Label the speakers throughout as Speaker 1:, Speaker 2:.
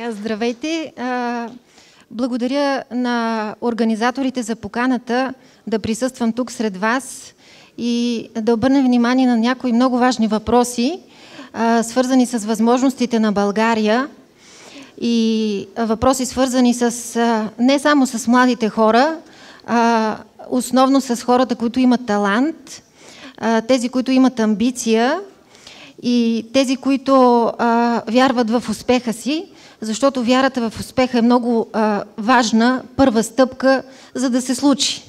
Speaker 1: Здравейте! Благодаря на организаторите за поканата да присъствам тук сред вас и да обърнем внимание на някои много важни въпроси, свързани с възможностите на България и въпроси свързани с, не само с младите хора, основно с хората, които имат талант, тези, които имат амбиция и тези, които вярват в успеха си, защото вярата в успеха е много важна първа стъпка, за да се случи.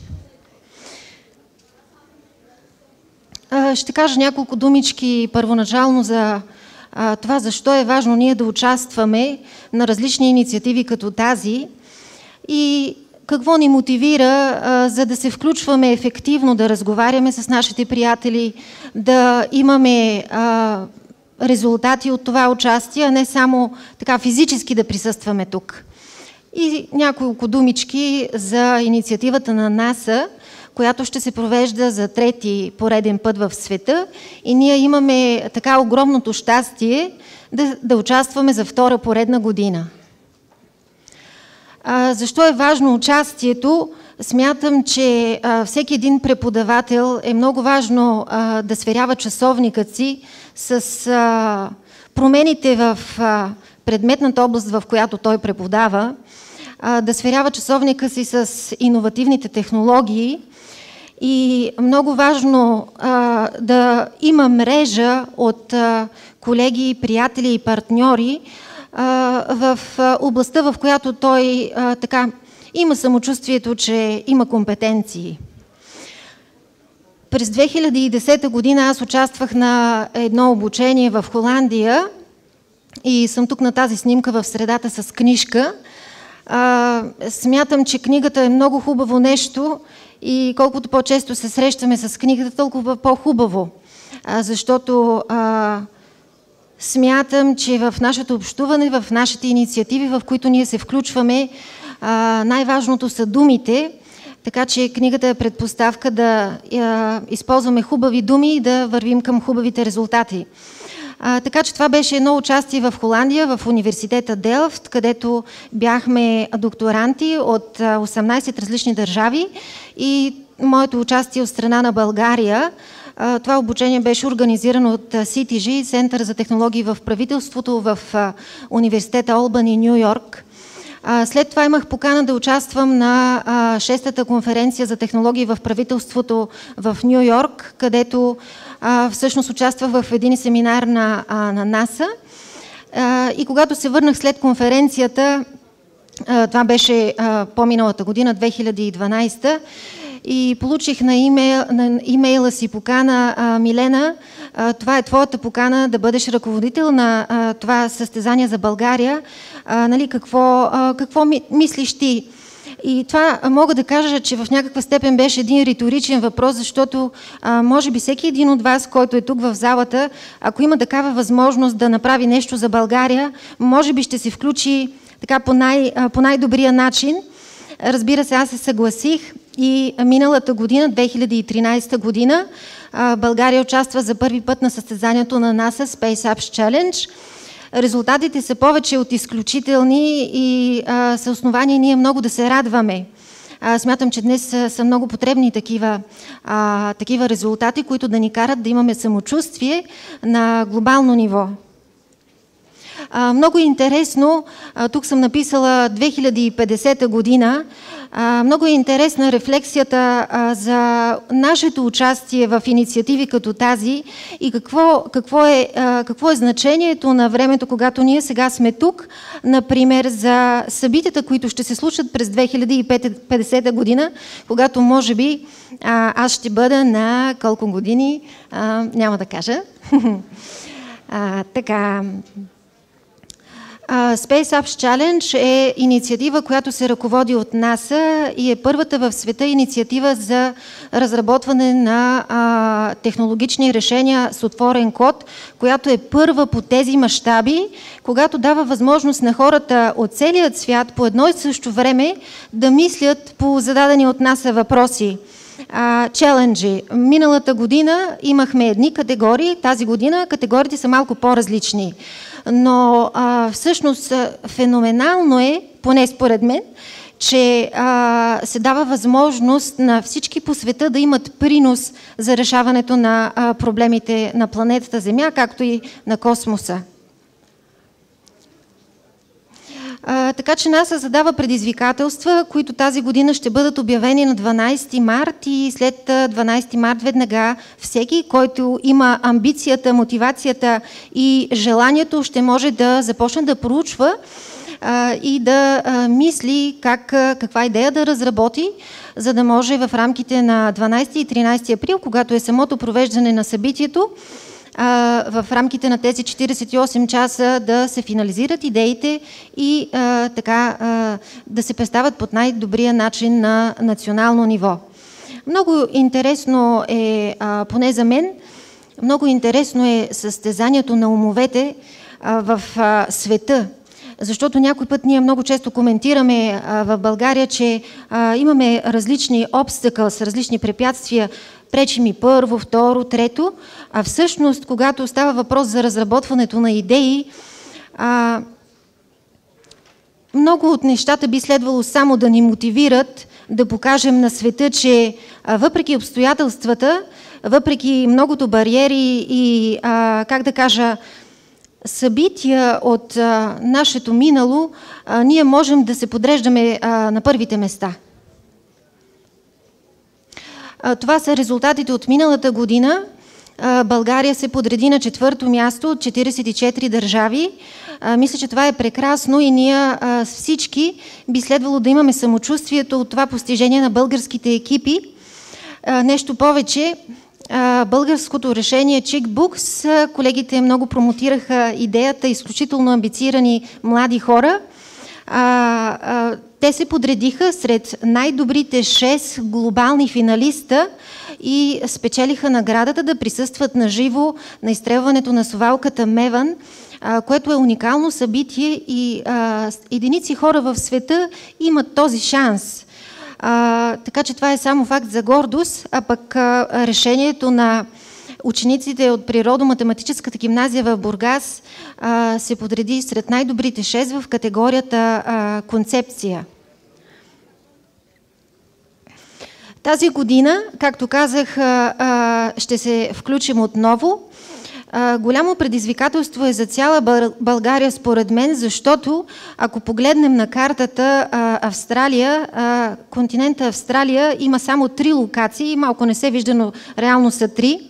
Speaker 1: Ще кажа няколко думички първоначално за това, защо е важно ние да участваме на различни инициативи като тази и какво ни мотивира, за да се включваме ефективно, да разговаряме с нашите приятели, да имаме резултати от това участие, а не само така физически да присъстваме тук. И няколко думички за инициативата на НАСА, която ще се провежда за трети пореден път в света и ние имаме така огромното щастие да участваме за втора поредна година. Защо е важно участието? Смятам, че всеки един преподавател е много важно да сверява часовникът си с промените в предметната област, в която той преподава, да сверява часовника си с иновативните технологии и много важно да има мрежа от колеги, приятели и партньори в областта, в която той така има самочувствието, че има компетенции. През 2010 година аз участвах на едно обучение в Холандия и съм тук на тази снимка в средата с книжка. Смятам, че книгата е много хубаво нещо и колкото по-често се срещаме с книгата, толкова по-хубаво, защото смятам, че в нашето общуване, в нашите инициативи, в които ние се включваме, най-важното са думите, така че книгата е предпоставка да използваме хубави думи и да вървим към хубавите резултати. Така че това беше едно участие в Холандия, в университета Делфт, където бяхме докторанти от 18 различни държави и моето участие от страна на България. Това обучение беше организирано от CTG, Център за технологии в правителството в университета Олбани, Ню Йорк. След това имах покана да участвам на 6-та конференция за технологии в правителството в Ню Йорк, където всъщност участвах в един семинар на НАСА. И когато се върнах след конференцията, това беше по-миналата година, 2012, и получих на имейла си покана: Милена, това е твоята покана да бъдеш ръководител на това състезание за България. Нали, какво мислиш ти? И това мога да кажа, че в някаква степен беше един риторичен въпрос, защото може би всеки един от вас, който е тук в залата, ако има такава възможност да направи нещо за България, може би ще се включи така по най-добрия начин. Разбира се, аз се съгласих и миналата година, 2013 година, България участва за първи път на състезанието на NASA Space Apps Challenge. Резултатите са повече от изключителни и са основания ние много да се радваме. Смятам, че днес са много потребни такива резултати, които да ни карат да имаме самочувствие на глобално ниво. Много интересно, тук съм написала 2050 година, много е интересна рефлексията за нашето участие в инициативи като тази и какво е значението на времето, когато ние сега сме тук, например за събитията, които ще се случат през 2050 година, когато може би аз ще бъда на колко години, няма да кажа. Така... Space Apps Challenge е инициатива, която се ръководи от НАСА и е първата в света инициатива за разработване на технологични решения с отворен код, която е първа по тези мащаби, когато дава възможност на хората от целият свят по едно и също време да мислят по зададени от НАСА въпроси. Челенджи. Миналата година имахме едни категории, тази година категориите са малко по-различни. но всъщност феноменално е, поне според мен, че се дава възможност на всички по света да имат принос за решаването на проблемите на планетата Земя, както и на космоса. Така че НАСА задава предизвикателства, които тази година ще бъдат обявени на 12 март и след 12 март веднага всеки, който има амбицията, мотивацията и желанието, ще може да започне да проучва и да мисли каква идея да разработи, за да може в рамките на 12 и 13 април, когато е самото провеждане на събитието, в рамките на тези 48 часа да се финализират идеите и така да се представят под най-добрия начин на национално ниво. Много интересно е, поне за мен, много интересно е състезанието на умовете в света. Защото някой път ние много често коментираме в България, че имаме различни obstacles, различни препятствия, пречи ми първо, второ, трето, а всъщност, когато става въпрос за разработването на идеи, много от нещата би следвало само да ни мотивират да покажем на света, че въпреки обстоятелствата, въпреки многото бариери и, как да кажа, събития от нашето минало, ние можем да се подреждаме на първите места. Това са резултатите от миналата година. България се подреди на 4-то място от 44 държави. Мисля, че това е прекрасно и ние всички би следвало да имаме самочувствието от това постижение на българските екипи. Нещо повече, българското решение Chickbooks, колегите много промотираха идеята, изключително амбицирани млади хора. Те се подредиха сред най-добрите 6 глобални финалиста и спечелиха наградата да присъстват на живо на изстрелването на совалката Меван, което е уникално събитие и единици хора в света имат този шанс. Така че това е само факт за гордост, а пък решението на учениците от Природо-математическата гимназия в Бургас се подреди сред най-добрите 6 в категорията концепция. Тази година, както казах, ще се включим отново. Голямо предизвикателство е за цяла България, според мен, защото ако погледнем на картата Австралия, континента Австралия има само 3 локации, малко не се вижда, но реално са 3.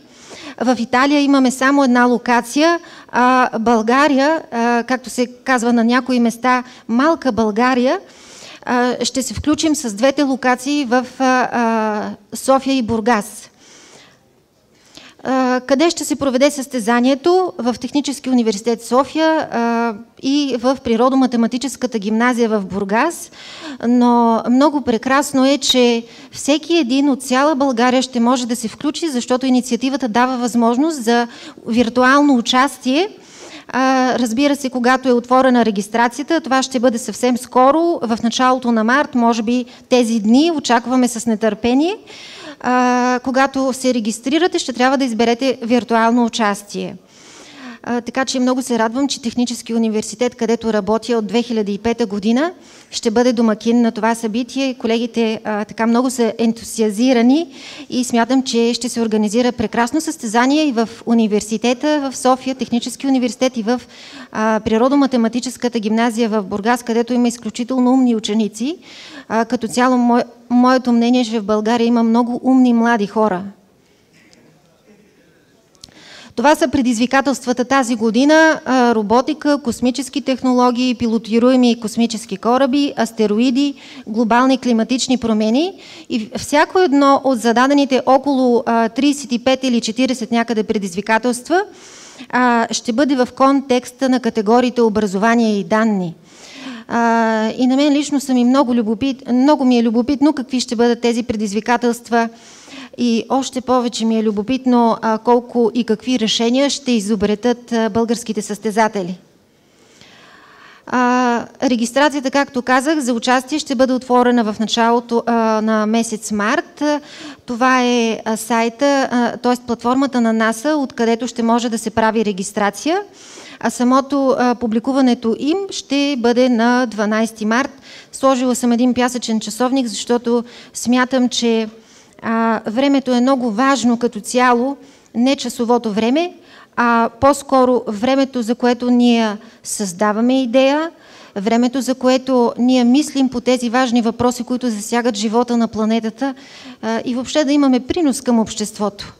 Speaker 1: В Италия имаме само една локация, а България, както се казва на някои места, малка България, ще се включим с 2 локации в София и Бургас. Къде ще се проведе състезанието? В Технически университет София и в Природо-математическата гимназия в Бургас. Но много прекрасно е, че всеки един от цяла България ще може да се включи, защото инициативата дава възможност за виртуално участие. Разбира се, когато е отворена регистрацията, това ще бъде съвсем скоро, в началото на март, може би тези дни, очакваме с нетърпение. Когато се регистрирате, ще трябва да изберете виртуално участие. Така че много се радвам, че Технически университет, където работя от 2005 година, ще бъде домакин на това събитие. Колегите така много са ентусиазирани и смятам, че ще се организира прекрасно състезание и в университета в София, Технически университет и в Природо-математическата гимназия в Бургас, където има изключително умни ученици. Като цяло, моето мнение е, че в България има много умни млади хора. Това са предизвикателствата тази година: роботика, космически технологии, пилотируеми космически кораби, астероиди, глобални климатични промени. И всяко едно от зададените около 35 или 40 някъде предизвикателства ще бъде в контекста на категориите образование и данни. И на мен лично много ми е любопитно какви ще бъдат тези предизвикателства. И още повече ми е любопитно колко и какви решения ще изобретат българските състезатели. Регистрацията, както казах, за участие ще бъде отворена в началото на месец март. Това е сайта, т.е. платформата на НАСА, откъдето ще може да се прави регистрация. а самото публикуването им ще бъде на 12 март. Сложила съм един пясъчен часовник, защото смятам, че времето е много важно като цяло, не часовото време, а по-скоро времето, за което ние създаваме идея, времето, за което ние мислим по тези важни въпроси, които засягат живота на планетата и въобще да имаме принос към обществото.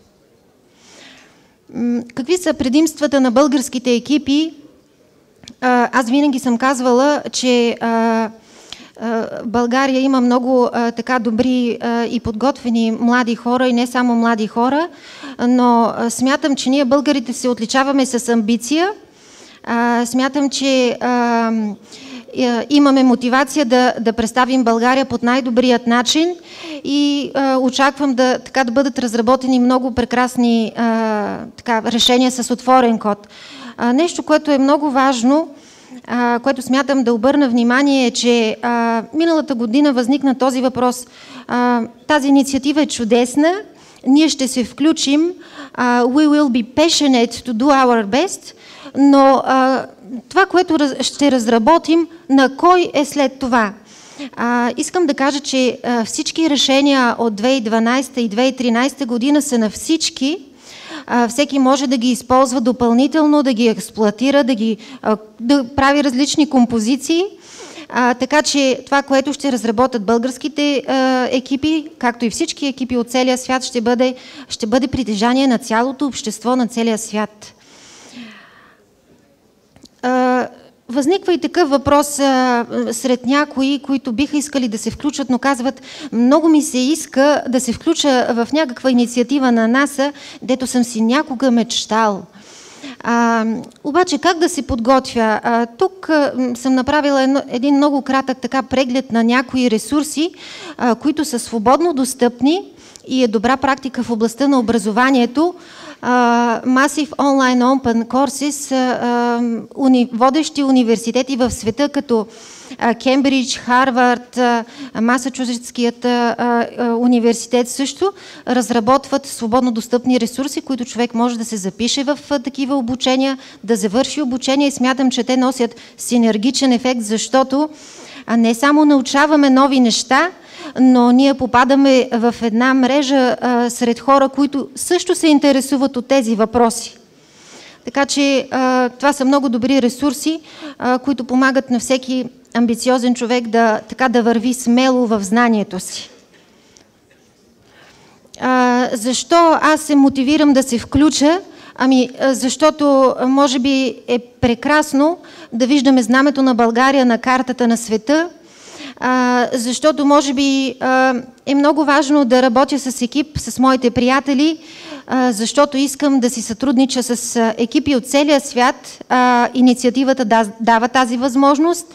Speaker 1: Какви са предимствата на българските екипи? Аз винаги съм казвала, че България има много така добри и подготвени млади хора и не само млади хора, но смятам, че ние българите се отличаваме с амбиция. Смятам, че имаме мотивация да представим България под най-добрият начин и очаквам да бъдат разработени много прекрасни решения с отворен код. Нещо, което е много важно, което смятам да обърна внимание, е, че миналата година възникна този въпрос. Тази инициатива е чудесна, ние ще се включим, we will be passionate to do our best, но това, което ще разработим, на кой е след това? Искам да кажа, че всички решения от 2012 и 2013 година са на всички. Всеки може да ги използва допълнително, да ги експлоатира, да прави различни композиции. Така че това, което ще разработят българските екипи, както и всички екипи от целия свят, ще бъде притежание на цялото общество, на целия свят. Възниква и такъв въпрос сред някои, които биха искали да се включат, но казват: много ми се иска да се включа в някаква инициатива на НАСА, дето съм си някога мечтал. Обаче как да се подготвя? Тук съм направила един много кратък преглед на някои ресурси, които са свободно достъпни и е добра практика в областта на образованието. Massive Online Open Courses, водещи университети в света, като Кембридж, Харвард, Масачузетският университет също разработват свободно достъпни ресурси, които човек може да се запише в такива обучения, да завърши обучение, и смятам, че те носят синергичен ефект, защото не само научаваме нови неща, но ние попадаме в една мрежа сред хора, които също се интересуват от тези въпроси. Така че това са много добри ресурси, които помагат на всеки амбициозен човек да върви смело в знанието си. Защо аз се мотивирам да се включа? Защото може би е прекрасно да виждаме знамето на България на картата на света, защото може би е много важно да работя с екип, с моите приятели, защото искам да си сътруднича с екипи от целия свят. Инициативата дава тази възможност,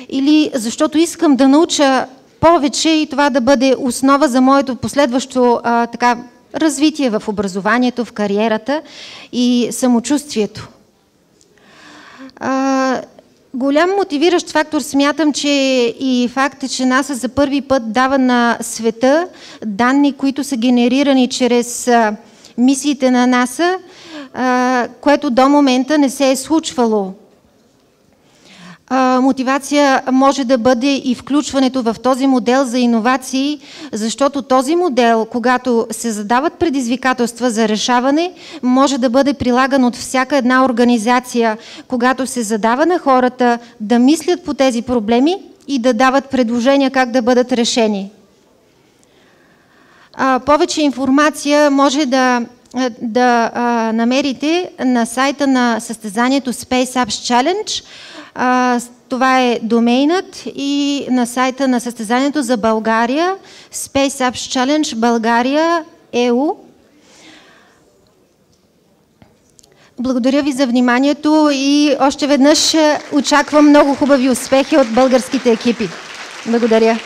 Speaker 1: или защото искам да науча повече и това да бъде основа за моето последващо развитие в образованието, в кариерата и самочувствието. Голям мотивиращ фактор смятам, че и факта, че НАСА за първи път дава на света данни, които са генерирани чрез мисиите на НАСА, което до момента не се е случвало. Мотивация може да бъде и включването в този модел за иновации, защото този модел, когато се задават предизвикателства за решаване, може да бъде прилаган от всяка една организация, когато се задава на хората да мислят по тези проблеми и да дават предложения как да бъдат решени. Повече информация може да намерите на сайта на състезанието Space Apps Challenge. Това е домейнът, и на сайта на състезанието за България Space Apps Challenge България EU. Благодаря ви за вниманието и още веднъж очаквам много хубави успехи от българските екипи. Благодаря.